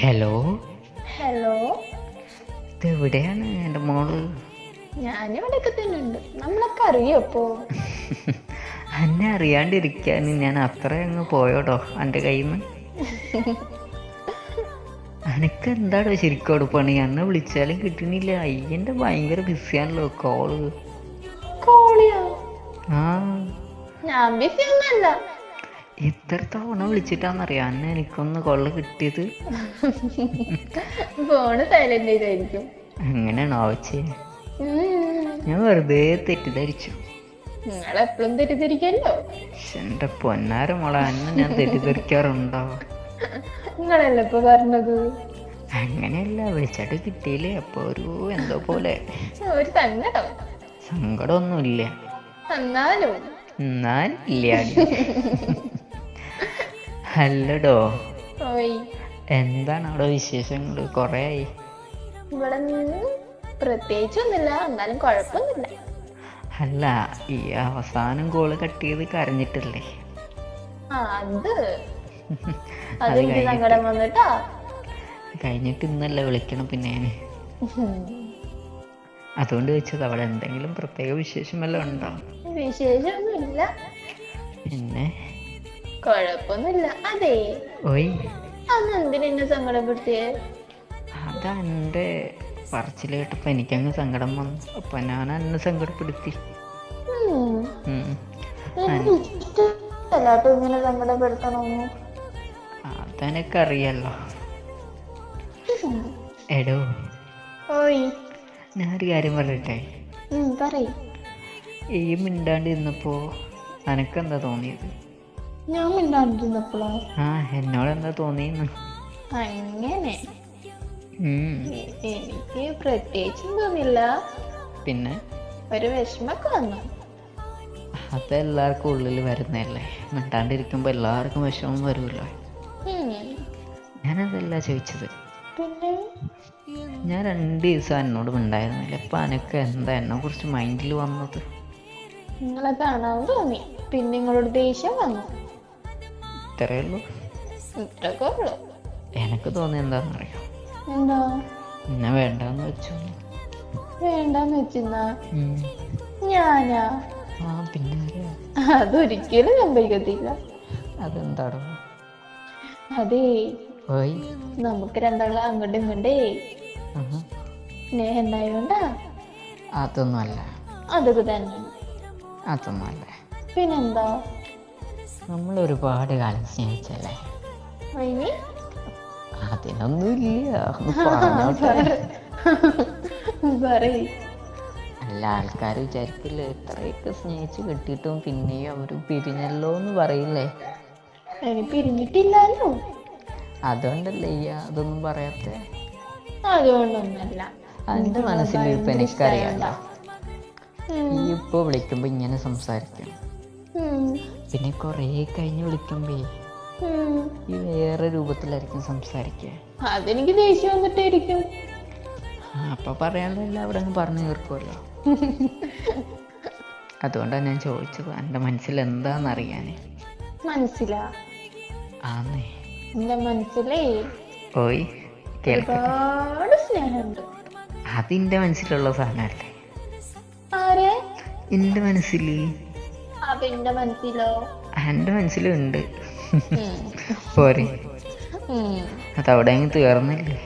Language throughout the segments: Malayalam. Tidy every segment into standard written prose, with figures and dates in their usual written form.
Hello, hello. ഇതെവിടെയാണ് എൻ്റെ മോള്? ഞാനിവിടെയൊക്കെ തന്നെ ഉണ്ട്. നമ്മളൊക്കെ അറിയപ്പോ. എന്നെ അറിയാണ്ടിരിക്കാൻ ഞാൻ അത്ര അങ്ങ് പോയോടോ എൻ്റെ കയ്യിൽ നിന്ന്. അനക്ക് എന്താടോ ശരിക്കോട് പണി? എന്നെ വിളിച്ചാലും കിട്ടണില്ല. അയ്യൻ്റെ ഭയങ്കര ബിസിയാണല്ലോ കോള്. കോളിയോ? ആ, ഞാൻ ബിസി ഒന്നല്ല. എത്ര തവണ വിളിച്ചിട്ടാന്നറിയാം എന്നെ എനിക്കൊന്ന് കൊള്ള കിട്ടിയത്. ഫോണ് സൈലന്റ് ചെയ്തായിരിക്കും. അങ്ങനെയാണോ ആവശ്യം? ഞാൻ വെറുതെ തെറ്റിദ്ധരിച്ചു. നിങ്ങൾ എപ്പോഴും തെറ്റിദ്ധരിക്കല്ലോ. എൻ്റെ പൊന്നാര മോളെ, എന്നെ ഞാൻ തെറ്റിദ്ധരിക്കാറുണ്ടോ? നിങ്ങളല്ലേ ഇപ്പൊ പറഞ്ഞത്. അങ്ങനെയല്ല, വിളിച്ചിട്ട് കിട്ടിയില്ലേ, അപ്പോൾ ഒരു എന്തോ പോലെ. ഒരു സങ്കടം. സങ്കടമൊന്നുമില്ല, എന്നാലും എന്നാലില്ല. അല്ലടോ, ഓയ്, എന്താണ് അവിടെ വിശേഷങ്ങൾ? കുറേ ആയി. ഇവിടെ പ്രത്യേകിച്ചൊന്നുമില്ല, എന്നാലും കുഴപ്പമൊന്നുമില്ല. അല്ല, ഈ അവസാനം കോള് കട്ട് ചെയ്ത് കരഞ്ഞിട്ടില്ലേ? അതെനിക്ക് സങ്കടം വന്നിട്ടാ. കഴിഞ്ഞിട്ട് ഇന്നല്ലേ വിളിക്കണം പിന്നെ ഞാൻ. അതുകൊണ്ട് ചോദിച്ചത്, അവിടെ എന്തെങ്കിലും പ്രത്യേക വിശേഷം വല്ലതും ഉണ്ടോ? വിശേഷമൊന്നുമില്ല, പിന്നെ കുഴപ്പമൊന്നുമില്ല. അതെ, ഓയ്, അന്ന് എന്തിനെന്നെ സങ്കടപ്പെടുത്തിയേ? അതാ എൻ്റെ പറച്ചിൽ കേട്ടപ്പോൾ എനിക്കങ്ങ് സങ്കടം വന്നു. അപ്പം ഞാൻ എന്നെ സങ്കടപ്പെടുത്തി. ഇഷ്ടമല്ലാട്ടോ ഇങ്ങനെ സങ്കടപ്പെടുത്തണമെന്ന്. അതെനിക്കറിയാലോ. എടോ, ഓയ്, ഞാനൊരു കാര്യം പറയട്ടെ. പറയ്. ഈ മിണ്ടാണ്ട് ഇരുന്നപ്പോൾ എനക്കെന്താ തോന്നിയത്? ഞാൻ മിണ്ടാണ്ടിരുന്നപ്പോഴോ? ആ, എന്നോടെന്താ തോന്നിയെന്ന്. അങ്ങനെ എനിക്ക് പ്രത്യേകിച്ചും തോന്നില്ല. പിന്നെ ഒരു വിഷമൊക്കെ വന്നു. അതെല്ലാവർക്കും ഉള്ളിൽ വരുന്നതല്ലേ. മിണ്ടാണ്ടിരിക്കുമ്പോൾ എല്ലാവർക്കും വിഷമം വരുമല്ലോ. ഞാനതല്ല ചോദിച്ചത്. പിന്നെ ഞാൻ 2 ദിവസം എന്നോട് മിണ്ടായിരുന്നില്ല. അപ്പം എനക്ക് എന്താ എന്നെ കുറിച്ച് മൈൻഡിൽ വന്നത്? നിങ്ങളെ കാണാൻ തോന്നി, പിന്നെ നിങ്ങളോട് ദേഷ്യം വന്നു. ഇത്രയേ ഉള്ളൂ. ഇത്രയൊക്കെ ഉള്ളു. എനക്ക് തോന്നിയ എന്താണെന്നറിയോ? എന്താ? എന്നെ വേണ്ടാന്ന് വെച്ചു. വേണ്ടാന്ന് വെച്ചിരുന്നാ? ഞാനാ? ആ, പിന്നെ ആരെയാ? അതൊരിക്കലും സംഭവിക്കത്തില്ല. അതെന്താടോ? അതേ, ഓയ്, നമുക്ക് രണ്ടാളും അങ്ങോട്ടും ഇങ്ങോട്ടേ സ്നേഹം ഉണ്ടായോണ്ടാ. അതൊന്നുമല്ല. അതൊക്കെ തന്നെ. അതൊന്നുമല്ല. പിന്നെന്താ? നമ്മൾ ഒരുപാട് കാലം സ്നേഹിച്ചല്ലേ. ഇനി അതിനൊന്നുമില്ല, പറഞ്ഞോട്ടെ. പറയ്. അല്ല, ആൾക്കാർ വിചാരിക്കില്ലേ ഇത്രയൊക്കെ സ്നേഹിച്ച് കിട്ടിയിട്ടും പിന്നെയും അവർ പിരിഞ്ഞല്ലോ എന്ന് പറയില്ലേ. ഇനി പിരിഞ്ഞിട്ടില്ലല്ലോ. അതുകൊണ്ടല്ലേ ഈ അതൊന്നും പറയാത്തെ? അതുകൊണ്ടൊന്നല്ല, എൻ്റെ മനസ്സിൽ ഇപ്പം എനിക്കറിയാമല്ലോ. ഈ ഇപ്പോൾ വിളിക്കുമ്പോൾ ഇങ്ങനെ സംസാരിക്കും, പിന്നെ കുറേ കഴിഞ്ഞ് വിളിക്കുമ്പോ ഈ വേറെ രൂപത്തിലായിരിക്കും സംസാരിക്കുക. അതെനിക്ക് ദേഷ്യം വന്നിട്ടായിരിക്കും. അപ്പം പറയാനുള്ളതെല്ലാം അവിടെ നിന്ന് പറഞ്ഞു തീർക്കുമല്ലോ. അതുകൊണ്ടാണ് ഞാൻ ചോദിച്ചത്, എൻ്റെ മനസ്സിൽ എന്താണെന്നറിയാൻ. മനസ്സിലാ? ആന്നേ. എന്റെ മനസ്സിലേ ഓയ്, കേൾക്കട്ടെ. ഒരുപാട് സ്നേഹമുണ്ട്. അതിൻ്റെ മനസ്സിലുള്ള സാധനമല്ലേ? ആരെ? എൻ്റെ മനസ്സിൽ. അപ്പൊ എന്റെ മനസ്സിലോ? എൻ്റെ മനസ്സിലുണ്ട്. പോരെ, അതവിടെ അങ്ങ് തീർന്നില്ലേ.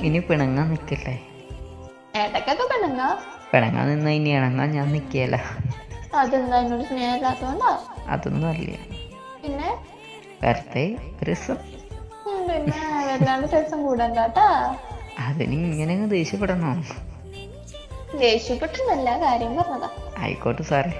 ഇനി പിണങ്ങാൻ നിൽക്കല്ലേ. ഇടക്കൊക്കെ പെണ്ണുങ്ങ. പിണങ്ങാൻ നിന്നാ ഇനി ഇണങ്ങാൻ ഞാൻ നിൽക്കുകയല്ല. അതെന്താ, എന്നോട് സ്നേഹം ഇല്ലാത്തോണ്ടാ? അതൊന്നും അല്ല, പിന്നെ വെറുതെ രസം. പിന്നെ വല്ലാണ്ട് രസം കൂടാൻ കാട്ടാ. അതിന് ഇങ്ങനെ ദേഷ്യപ്പെടണോ? ദേഷ്യപ്പെട്ടെന്നല്ല, കാര്യം പറഞ്ഞതാ. ആയിക്കോട്ടെ സാറേ.